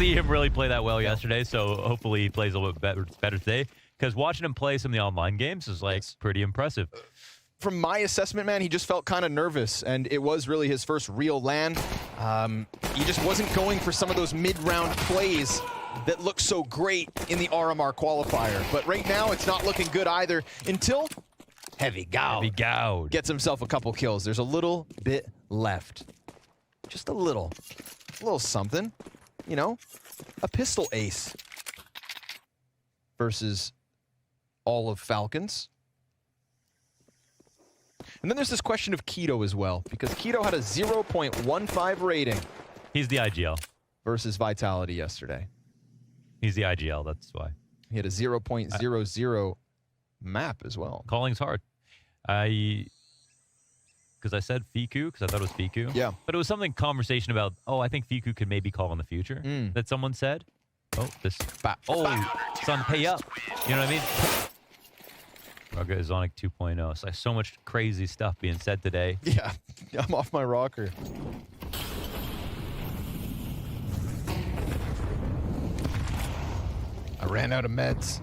see him really play that well yesterday, so hopefully he plays a little bit better today. Because watching him play some of the online games is like pretty impressive. From my assessment, man, he just felt kind of nervous, and it was really his first real LAN. He just wasn't going for some of those mid-round plays that look so great in the RMR qualifier. But right now, it's not looking good either until HeavyGod gets himself a couple kills. There's a little bit left. Just a little something, you know? A pistol ace versus all of Falcons. And then there's this question of Keto as well, because Keto had a 0.15 rating. He's the IGL. Versus Vitality yesterday. He's the IGL, that's why. He had a 0.00 map as well. Calling's hard. Because I said Fiku, because I thought it was Fiku. Yeah. But it was something conversation about, oh, I think Fiku could maybe call in the future that someone said. Oh, this. Son, pay up. You know what I mean? Okay, Zonic 2.0. So, so much crazy stuff being said today. Yeah, I'm off my rocker. I ran out of meds.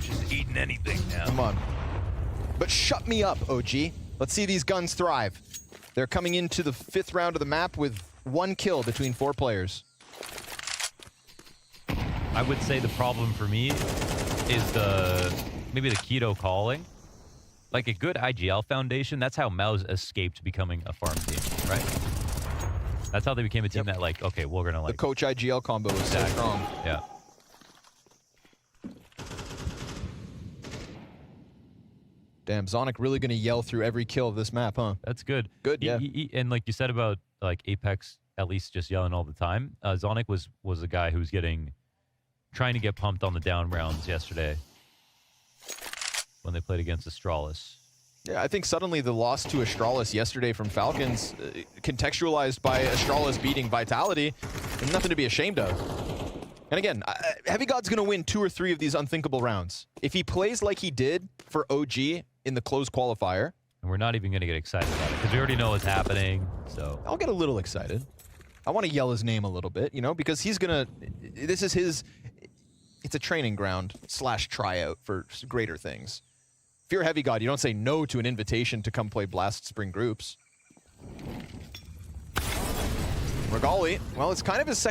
Just eating anything now. Come on. But shut me up, OG. Let's see these guns thrive. They're coming into the 5th round of the map with 1 kill between 4 players. I would say the problem for me is maybe the Keto calling. Like a good IGL foundation, that's how Mouse escaped becoming a farm team, right? That's how they became a team that like, okay, we're gonna like... The coach IGL combo is so strong. Yeah. Damn, Zonic really gonna yell through every kill of this map, huh? That's good. Good, yeah. And like you said about like Apex at least just yelling all the time, Zonic was a guy who was trying to get pumped on the down rounds yesterday when they played against Astralis. Yeah, I think suddenly the loss to Astralis yesterday from Falcons, contextualized by Astralis beating Vitality, and nothing to be ashamed of. And again, HeavyGod's going to win 2 or 3 of these unthinkable rounds. If he plays like he did for OG in the closed qualifier. And we're not even going to get excited about it, because we already know what's happening, so... I'll get a little excited. I want to yell his name a little bit, you know, because he's going to... This is his... It's a training ground / tryout for greater things. If you're HeavyGod, you don't say no to an invitation to come play Blast Spring Groups. Regali, well, it's kind of his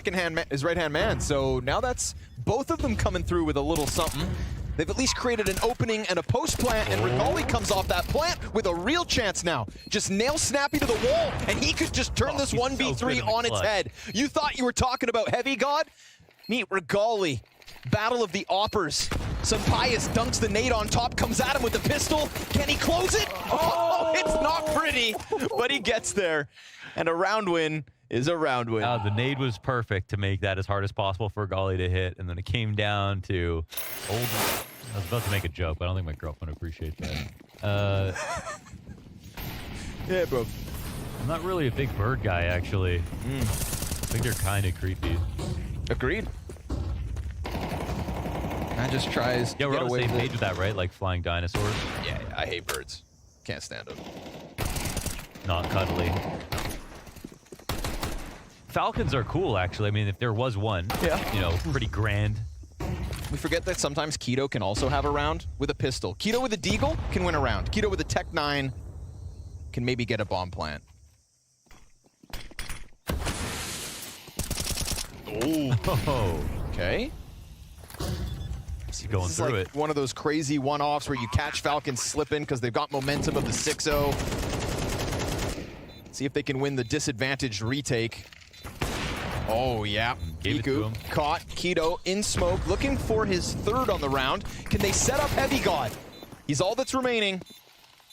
his right-hand man, so now that's both of them coming through with a little something. They've at least created an opening and a post plant, and Regali comes off that plant with a real chance now. Just nail Snappy to the wall, and he could just turn this 1v3 on its head. You thought you were talking about HeavyGod? Meet Regali. Battle of the Oppers. Sampaius dunks the nade on top, comes at him with the pistol. Can he close it? Oh, it's not pretty, but he gets there. And a round win is a round win. The nade was perfect to make that as hard as possible for Regali to hit, and then it came down to old... I was about to make a joke, but I don't think my girlfriend would appreciate that. Yeah, bro. I'm not really a big bird guy, actually. I think they're kind of creepy. Agreed. I just tries to we're get on the away same with page with that, right? Like flying dinosaurs. Yeah, I hate birds. Can't stand them. Not cuddly. Falcons are cool, actually. I mean, if there was one, you know, pretty grand. We forget that sometimes Keto can also have a round with a pistol. Keto with a Deagle can win a round. Keto with a Tech 9 can maybe get a bomb plant. Oh. Okay. Going through like it. One of those crazy one-offs where you catch Falcons slipping because they've got momentum of the 6-0. See if they can win the disadvantaged retake. Oh, yeah. Gave it to him. Caught. Keto in smoke, looking for his 3rd on the round. Can they set up HeavyGod? He's all that's remaining.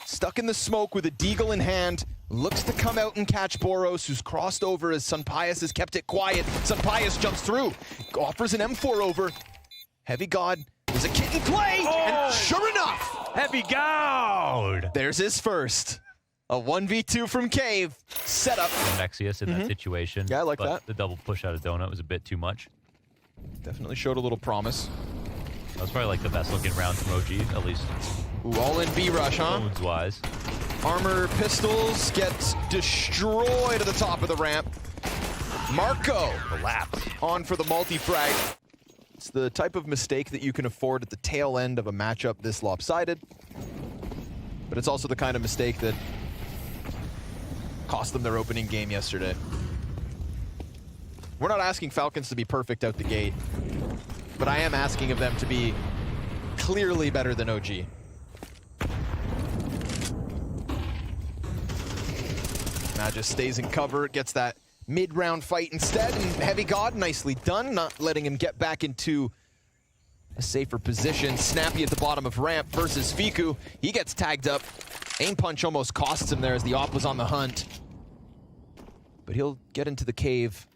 Stuck in the smoke with a Deagle in hand. Looks to come out and catch Boros, who's crossed over as Sampaius has kept it quiet. Sampaius jumps through. Offers an M4 over. HeavyGod is a kitten play, and sure enough, HeavyGod! There's his first. A 1v2 from Cave. Set up. Nexius in that situation. Yeah, I like that. The double push out of Donut was a bit too much. Definitely showed a little promise. That was probably like the best looking round from OG, at least. Ooh, all in B rush, huh? Moves-wise. Armor pistols get destroyed at the top of the ramp. Marco Collapse. on for the multi-frag. It's the type of mistake that you can afford at the tail end of a matchup this lopsided. But it's also the kind of mistake that cost them their opening game yesterday. We're not asking Falcons to be perfect out the gate, but I am asking of them to be clearly better than OG. Now just stays in cover, gets that mid-round fight instead, and HeavyGod, nicely done, not letting him get back into a safer position. Snappy at the bottom of ramp versus Fiku. He gets tagged up. Aim punch almost costs him there as the op was on the hunt. But he'll get into the cave.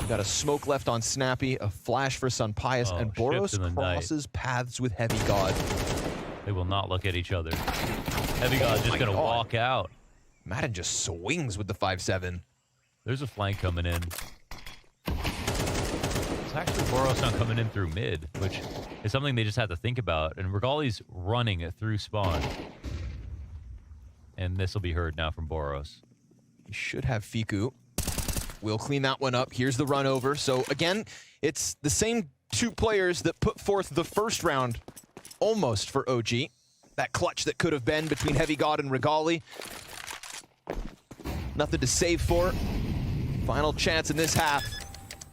Got a smoke left on Snappy, a flash for Sunpius, and Boros crosses paths with HeavyGod. They will not look at each other. HeavyGod just gonna walk out. Madden just swings with the 5-7. There's a flank coming in. It's actually Boros not coming in through mid, which is something they just have to think about. And Regali's running it through spawn. And this will be heard now from Boros. He should have Fiku. We'll clean that one up. Here's the run over. So again, it's the same two players that put forth the first round almost for OG. That clutch that could have been between HeavyGod and Regali. Nothing to save for. Final chance in this half.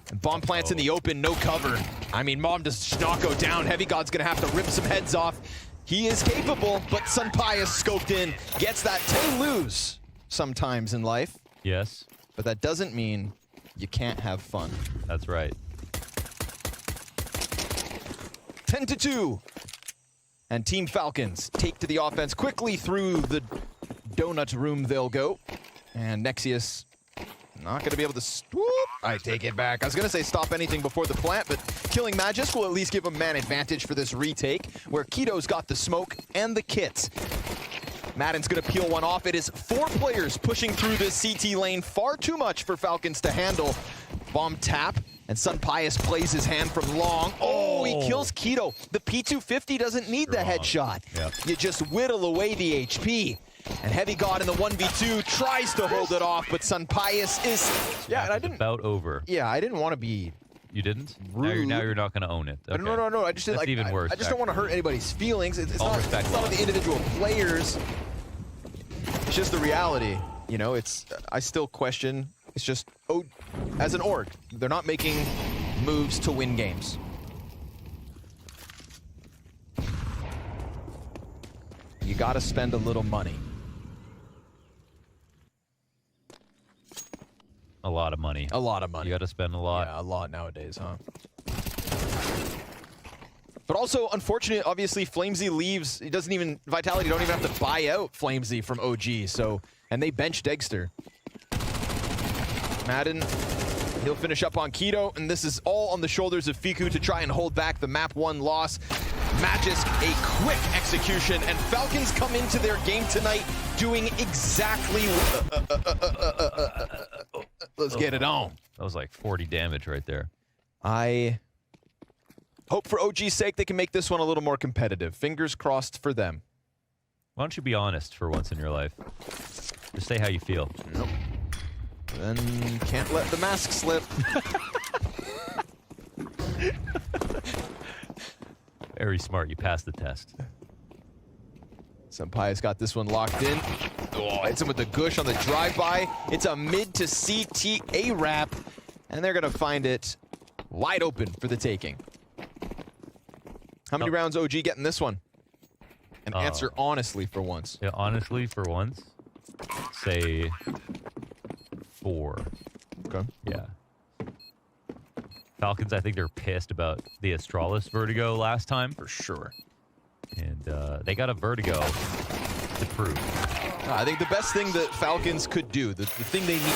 And bomb plants in the open, no cover. I mean, Mom does not go down. HeavyGod's gonna have to rip some heads off. He is capable, but Sunpius scoped in, gets that 10 lose sometimes in life. Yes. But that doesn't mean you can't have fun. That's right. 10-2. And Team Falcons take to the offense quickly through the donut room they'll go. And Nexius not going to be able to swoop. I take it back. I was going to say stop anything before the plant, but killing Magus will at least give him man advantage for this retake, where Keto's got the smoke and the kits. Madden's going to peel one off. It is 4 players pushing through this CT lane. Far too much for Falcons to handle. Bomb tap, and Sunpius plays his hand from long. Oh, he kills Keto. The P250 doesn't need the headshot. Yep. You just whittle away the HP. And HeavyGod in the 1v2 tries to hold it off, but Sunpius is... Yeah, and I didn't... About over. Yeah, I didn't want to be... You didn't? Rude. Now you're not going to own it. Okay. No. I just didn't like. Even worse. I just don't want to hurt anybody's feelings. It's not on the individual players. It's just the reality. You know, I still question. It's just, as an org, they're not making moves to win games. You got to spend a little money. A lot of money. A lot of money. You got to spend a lot. Yeah, a lot nowadays, huh? But also, unfortunate, obviously, Flamesy leaves. He doesn't even, Vitality don't even have to buy out Flamesy from OG, so, and they bench Degster. Madden, he'll finish up on Keto, and this is all on the shoulders of Fiku to try and hold back the map 1 loss. Magisk, a quick execution, and Falcons come into their game tonight doing exactly let's get it on. That was like 40 damage right there. I hope for OG's sake they can make this one a little more competitive. Fingers crossed for them. Why don't you be honest for once in your life? Just say how you feel. Nope. Then can't let the mask slip. Very smart. You passed the test. Sunpius got this one locked in. Oh, hits him with the gush on the drive-by. It's a mid to CT A-wrap, and they're gonna find it wide open for the taking. How many rounds OG getting this one? And answer honestly for once. Yeah, honestly for once, say 4. Okay. Yeah. Falcons, I think they're pissed about the Astralis Vertigo last time. For sure. And they got a Vertigo to prove. I think the best thing that Falcons could do, the thing they need...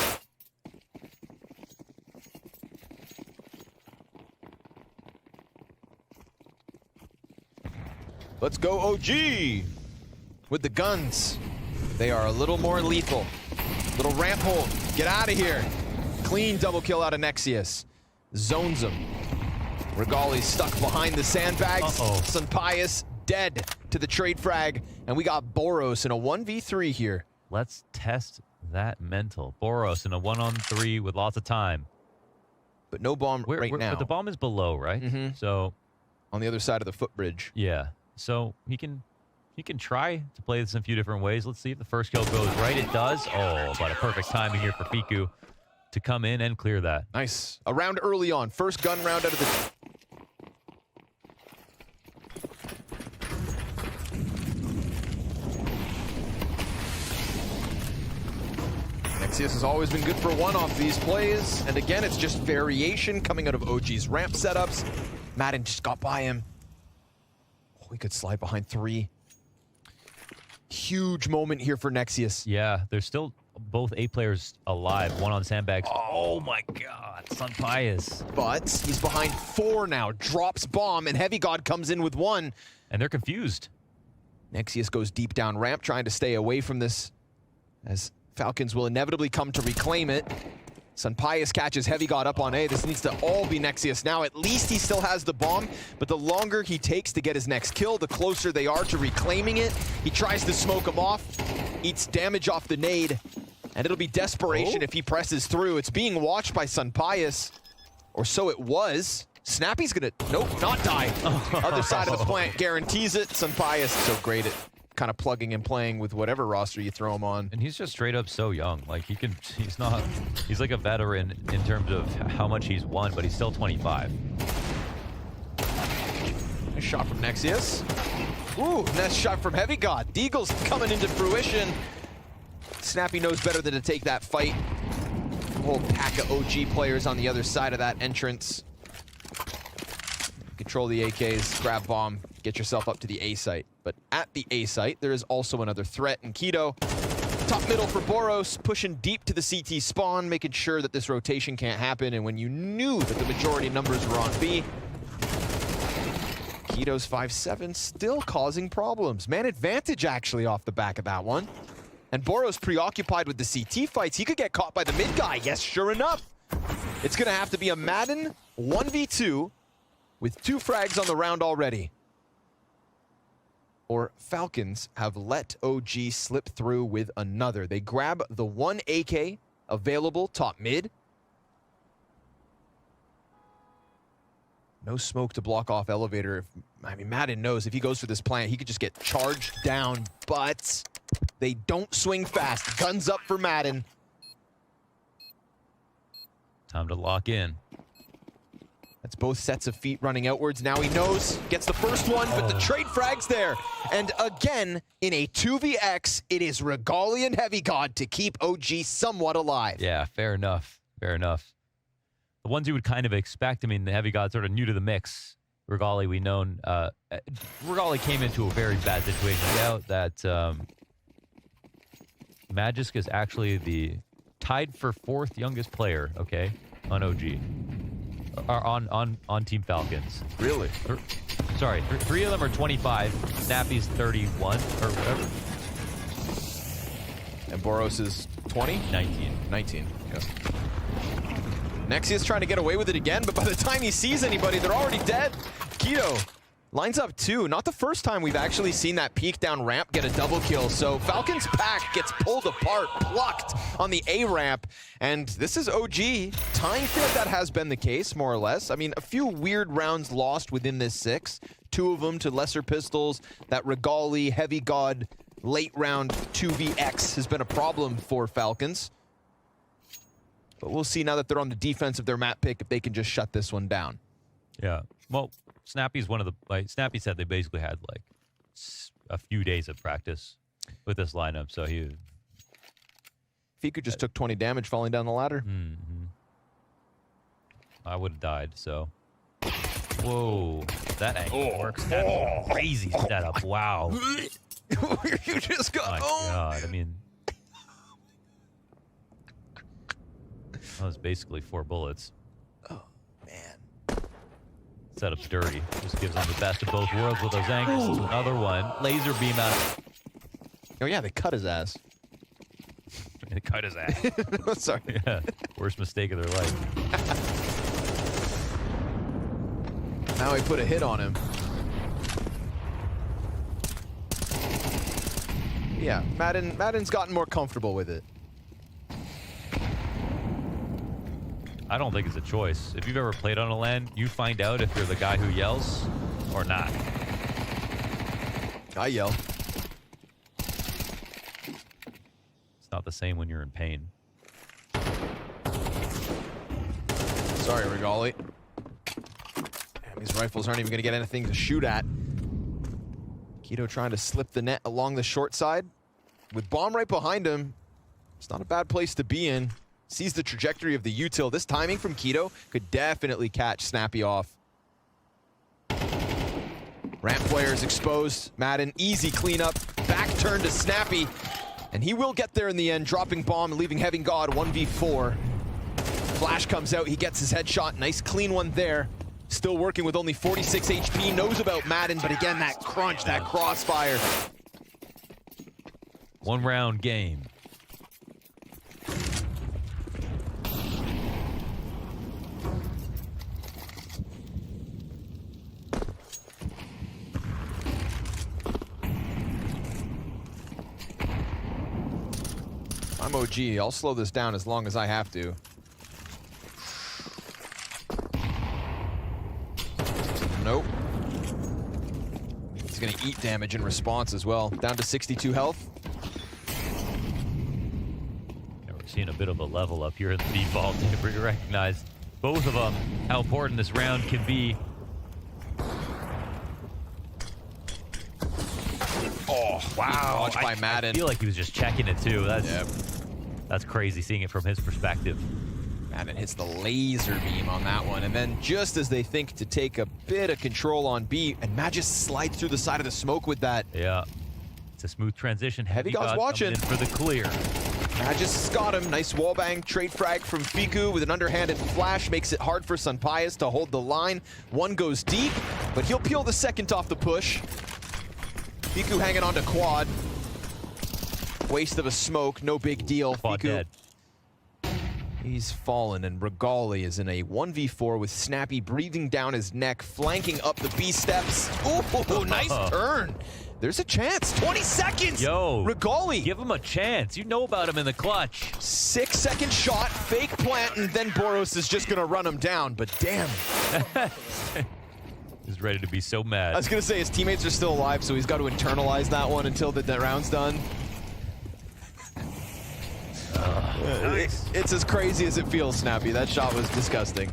Let's go OG! With the guns. They are a little more lethal. Little ramp hold. Get out of here. Clean double kill out of Nexius. Zones him. Regali's stuck behind the sandbags. Sunpius dead to the trade frag. And we got Boros in a 1v3 here. Let's test that mental. Boros in a 1-on-3 with lots of time. But no bomb right now. But the bomb is below, right? Mm-hmm. So on the other side of the footbridge. Yeah. So he can try to play this in a few different ways. Let's see if the first kill goes right. It does. Oh, but a perfect timing here for Fiku to come in and clear that. Nice. A round early on. First gun round out of the... Nexius has always been good for one off these plays. And again, it's just variation coming out of OG's ramp setups. Madden just got by him. Oh, he could slide behind 3. Huge moment here for Nexius. Yeah, there's still both A players alive. One on sandbags. Oh my God, Sunpius. But he's behind 4 now. Drops bomb, and HeavyGod comes in with 1. And they're confused. Nexius goes deep down ramp, trying to stay away from this, as Falcons will inevitably come to reclaim it. Sunpius catches HeavyGod up on A. This needs to all be Nexius now. At least he still has the bomb, but the longer he takes to get his next kill, the closer they are to reclaiming it. He tries to smoke him off, eats damage off the nade, and it'll be desperation if he presses through. It's being watched by Sunpius, or so it was. Snappy's gonna, nope, not die. Other side of the plant guarantees it. Sunpius so great at kind of plugging and playing with whatever roster you throw him on. And he's just straight up so young. Like he's like a veteran in terms of how much he's won, but he's still 25. Nice shot from Nexius. Ooh, nice shot from HeavyGod. Deagle's coming into fruition. Snappy knows better than to take that fight. A whole pack of OG players on the other side of that entrance. Control the AKs, grab bomb, get yourself up to the A site. But at the A site, there is also another threat in Keto. Top middle for Boros, pushing deep to the CT spawn, making sure that this rotation can't happen. And when you knew that the majority numbers were on B, Keto's 5-7 still causing problems. Man advantage actually off the back of that one. And Boros preoccupied with the CT fights. He could get caught by the mid guy. Yes, sure enough. It's gonna have to be a Madden 1v2 with 2 frags on the round already. Or Falcons have let OG slip through with another. They grab the 1 AK available top mid. No smoke to block off elevator. I mean, Madden knows if he goes for this plant, he could just get charged down, but they don't swing fast. Guns up for Madden. Time to lock in. That's both sets of feet running outwards. Now he knows, gets the first one, but the trade frag's there. And again, in a 2vx, it is Regali and HeavyGod to keep OG somewhat alive. Yeah, fair enough. Fair enough. The ones you would kind of expect, I mean, the HeavyGod sort of new to the mix. Regali, we known, Regali came into a very bad situation. Yeah, that Magisk is actually the tied for 4th youngest player, okay, on OG. On Team Falcons. Really? Sorry, 3 of them are 25. Snappy's 31 or whatever. And Boros is 20? 19. 19, yeah. Nexius trying to get away with it again, but by the time he sees anybody, they're already dead. Keto lines up 2. Not the first time we've actually seen that peek down ramp get a double kill. So Falcons pack gets pulled apart, plucked on the A ramp. And this is OG. Time feel like that has been the case, more or less. I mean, a few weird rounds lost within this 6. 2 of them to lesser pistols. That Regali, HeavyGod, late round 2vx has been a problem for Falcons. But we'll see now that they're on the defense of their map pick if they can just shut this one down. Yeah. Well, Snappy's one of the, like, Snappy said they basically had like a few days of practice with this lineup, so he... Fiku just took 20 damage falling down the ladder. Mm-hmm. I would have died, so... Whoa. That angle works. That's crazy setup. Wow. You just got... Oh, my God. I mean... That was basically 4 bullets. Oh, man. Setup's dirty. Just gives them the best of both worlds with those angles. Another one. Laser beam out. Oh, yeah, they cut his ass. They cut his ass. Sorry. Yeah. Worst mistake of their life. Now he put a hit on him. Yeah, Madden's gotten more comfortable with it. I don't think it's a choice. If you've ever played on a LAN, you find out if you're the guy who yells or not. I yell. It's not the same when you're in pain. Sorry, Regali. Damn, these rifles aren't even going to get anything to shoot at. Keto trying to slip the net along the short side. With bomb right behind him, it's not a bad place to be in. Sees the trajectory of the util. This timing from Keto could definitely catch Snappy off. Ramp players exposed. Madden, easy cleanup. Back turn to Snappy. And he will get there in the end, dropping bomb and leaving HeavyGod 1v4. Flash comes out, he gets his headshot. Nice clean one there. Still working with only 46 HP. Knows about Madden, but again, that crunch, that crossfire. 1 round game. I'm OG. I'll slow this down as long as I have to. Nope. He's going to eat damage in response as well. Down to 62 health. Yeah, we're seeing a bit of a level up here in the default. We recognize both of them, how important this round can be. Oh, wow. Watched by Madden. I feel like he was just checking it too. That's crazy seeing it from his perspective. Madden hits the laser beam on that one. And then just as they think to take a bit of control on B, and Matt just slides through the side of the smoke with that. Yeah. It's a smooth transition. HeavyGod's watching. In for the clear. Magis got him. Nice wallbang trade frag from Fiku with an underhanded flash. Makes it hard for Sunpius to hold the line. One goes deep, but he'll peel the second off the push. Fiku hanging on to quad. Waste of a smoke, no big deal. Quad Fiku, dead. He's fallen, and Regali is in a 1v4 with Snappy breathing down his neck, flanking up the B steps. Ooh, nice turn. There's a chance. 20 seconds. Yo, Regali. Give him a chance. You know about him in the clutch. 6-second shot, fake plant, and then Boros is just gonna run him down, but damn. He's ready to be so mad. I was gonna say his teammates are still alive, so he's got to internalize that one until the round's done. Nice. It's as crazy as it feels, Snappy. That shot was disgusting.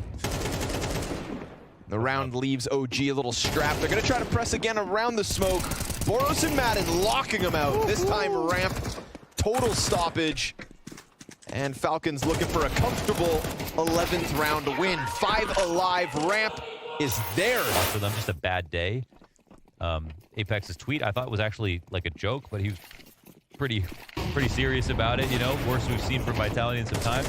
The round leaves OG a little strapped. They're gonna try to press again around the smoke. Boros and Madden locking him out. This time ramp, total stoppage. And Falcons looking for a comfortable 11th round win. 5 alive, ramp is theirs. For them, just a bad day. Apex's tweet I thought was actually like a joke, but he was pretty serious about it, you know. Worst we've seen from Vitality in some time.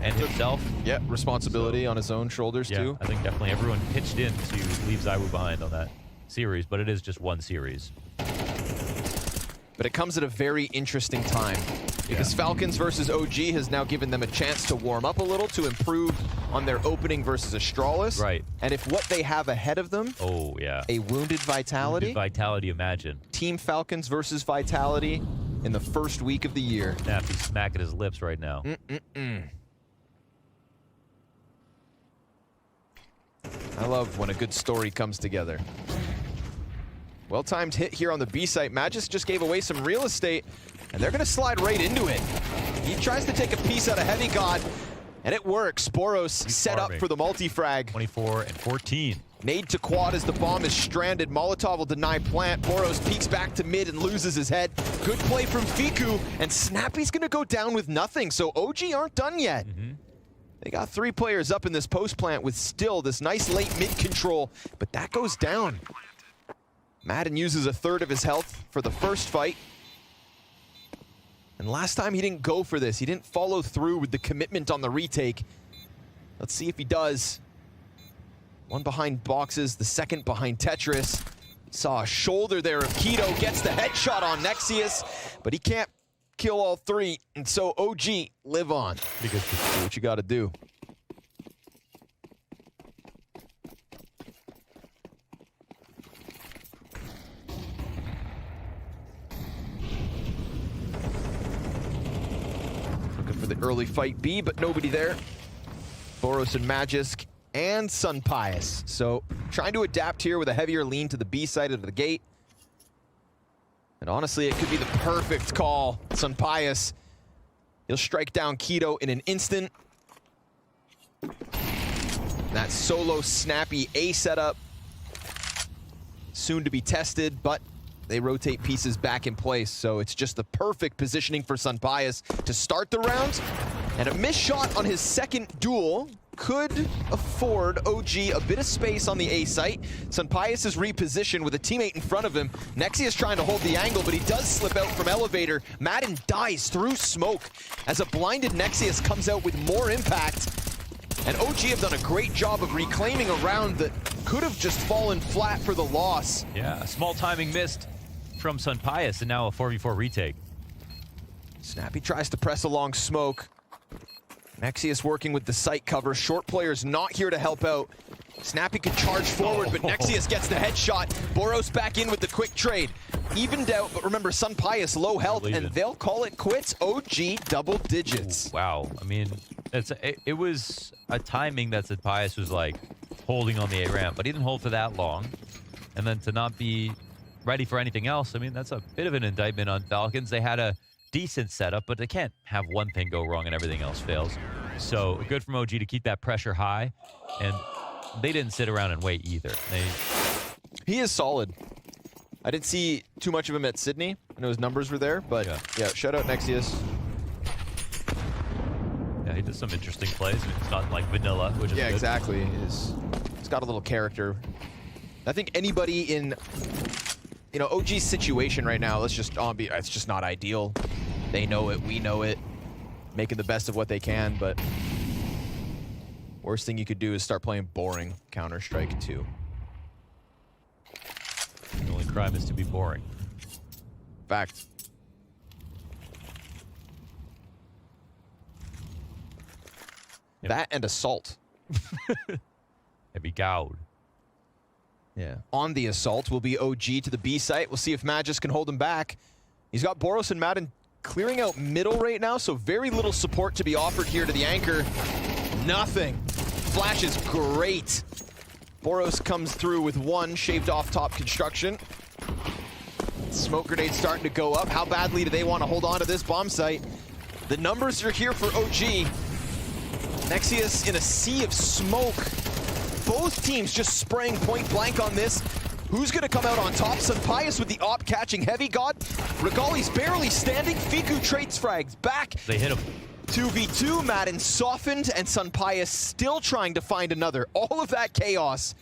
And himself. Yeah, responsibility on his own shoulders too. I think definitely everyone pitched in to leave Zywoo behind on that series, but it is just one series. But it comes at a very interesting time because Falcons versus OG has now given them a chance to warm up a little, to improve on their opening versus Astralis. Right. And if what they have ahead of them, a wounded Vitality. Wounded Vitality, imagine. Team Falcons versus Vitality in the first week of the year. He's smacking his lips right now. I love when a good story comes together. Well-timed hit here on the B site. Magis just gave away some real estate, and they're going to slide right into it. He tries to take a piece out of HeavyGod, and it works. Boros set up for the multi-frag. 24 and 14. Nade to quad as the bomb is stranded. Molotov will deny plant. Boros peeks back to mid and loses his head. Good play from Fiku, and Snappy's going to go down with nothing, so OG aren't done yet. They got 3 players up in this post plant with still this nice late mid control, but that goes down. Madden uses a third of his health for the first fight. And last time he didn't go for this. He didn't follow through with the commitment on the retake. Let's see if he does. One behind boxes, the second behind Tetris. Saw a shoulder there of Keto, gets the headshot on Nexius, but he can't kill all 3, and so OG live on. Because do what you gotta do. Looking for the early fight B, but nobody there. Boros and Magisk and Sun Pius. So trying to adapt here with a heavier lean to the B side of the gate. And honestly, it could be the perfect call. Sun Pius, he'll strike down Keto in an instant. That solo snappy A setup, soon to be tested, but they rotate pieces back in place, so it's just the perfect positioning for Sun Pius to start the round. And a missed shot on his second duel could afford OG a bit of space on the A site. Sun Pius is repositioned with a teammate in front of him. Nexius trying to hold the angle, but he does slip out from elevator. Madden dies through smoke as a blinded Nexius comes out with more impact. And OG have done a great job of reclaiming a round that could have just fallen flat for the loss. Yeah, a small timing missed from Sun Pius, and now a 4v4 retake. Snappy tries to press along smoke. Nexius working with the site cover. Short player's not here to help out. Snappy could charge forward, but Nexius gets the headshot. Boros back in with the quick trade. Evened out, but remember, Sun Pius low health, and they'll call it quits. OG double digits. Ooh, wow, I mean, it was a timing that Sun Pius was like holding on the A ramp, but he didn't hold for that long. And then to not be ready for anything else, I mean, that's a bit of an indictment on Falcons. They had a decent setup, but they can't have one thing go wrong and everything else fails. So good from OG to keep that pressure high, and they didn't sit around and wait either. He is solid. I didn't see too much of him at Sydney. I know his numbers were there, but yeah, shout out Nexius. Yeah, he does some interesting plays. I mean, it's not like vanilla, which is good. Exactly. He's got a little character. I think anybody in, you know, OG's situation right now, let's just be, it's just not ideal. They know it, we know it, making the best of what they can, but worst thing you could do is start playing boring Counter-Strike 2. The only crime is to be boring. Fact. Yep. That and Assault. HeavyGod. Yeah. On the Assault will be OG to the B site. We'll see if Magisk can hold him back. He's got Boros and Madden clearing out middle right now, so very little support to be offered here to the anchor. Nothing. Flash is great. Boros comes through with one shaved off top construction. Smoke grenade starting to go up. How badly do they want to hold on to this bomb site? The numbers are here for OG. Nexius in a sea of smoke. Both teams just spraying point blank on this. Who's going to come out on top? Sun Pius with the op catching HeavyGod. Regali's barely standing. Fiku trades frags back. They hit him. 2v2, Madden softened, and Sun Pius still trying to find another. All of that chaos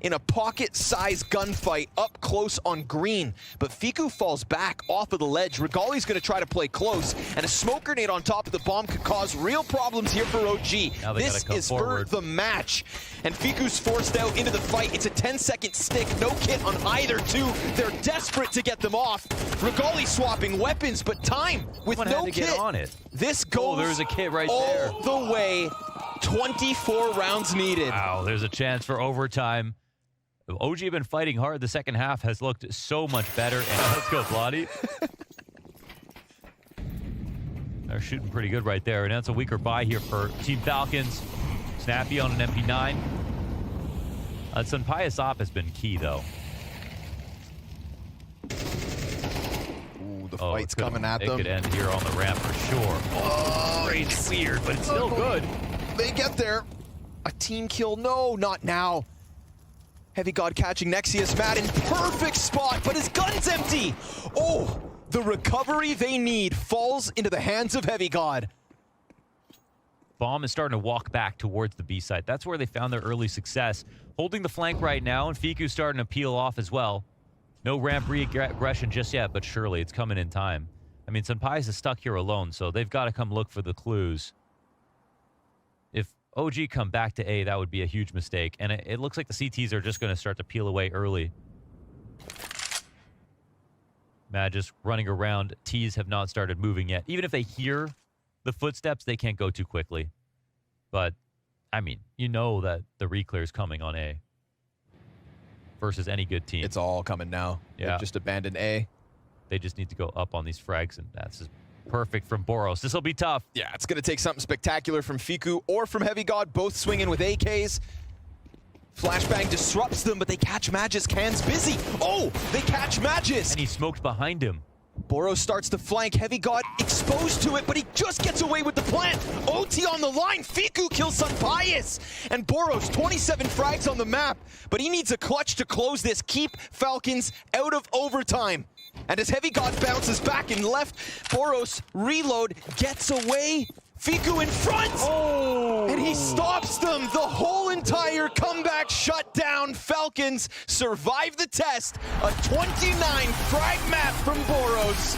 in a pocket-sized gunfight up close on green. But Fiku falls back off of the ledge. Regali's going to try to play close, and a smoke grenade on top of the bomb could cause real problems here for OG. This is for the match. And Fiku's forced out into the fight. It's a 10-second stick, no kit on either two. They're desperate to get them off. Regali swapping weapons, but time with no kit. Get on it. This goes there's a kit right there. All the way. 24 rounds needed. Wow, there's a chance for overtime. OG have been fighting hard. The second half has looked so much better. And let's go, Bloody. They're shooting pretty good right there. And that's a weaker buy here for Team Falcons. Snappy on an MP9. Sun Pius op has been key, though. Ooh, the fight's coming at them. It could end here on the ramp for sure. Oh, it's weird, but it's still good. They get there. A team kill. No, not now. HeavyGod catching Nexius. Madden, perfect spot, but his gun's empty. Oh, the recovery they need falls into the hands of HeavyGod. Bomb is starting to walk back towards the B site. That's where they found their early success. Holding the flank right now, and Fiku's starting to peel off as well. No ramp regression just yet, but surely it's coming in time. I mean, Sun Pius is stuck here alone, so they've got to come look for the clues. If OG come back to A, that would be a huge mistake. And it looks like the CTs are just going to start to peel away early. Just running around. T's have not started moving yet. Even if they hear the footsteps, they can't go too quickly. But, I mean, you know that the reclear is coming on A versus any good team. It's all coming now. Yeah. They've just abandoned A. They just need to go up on these frags, and that's just perfect from Boros. This will be tough. Yeah, it's going to take something spectacular from Fiku or from HeavyGod, both swinging with AKs. Flashbang disrupts them, but they catch Magis. Can's busy. Oh, they catch Magis. And he smoked behind him. Boros starts to flank. HeavyGod exposed to it, but he just gets away with the plant. OT on the line. Fiku kills Sunbias. And Boros, 27 frags on the map, but he needs a clutch to close this. Keep Falcons out of overtime. And as HeavyGod bounces back and left, Boros reload, gets away. Fiku in front! Oh! And he stops them! The whole entire comeback shut down. Falcons survive the test. A 29 frag map from Boros.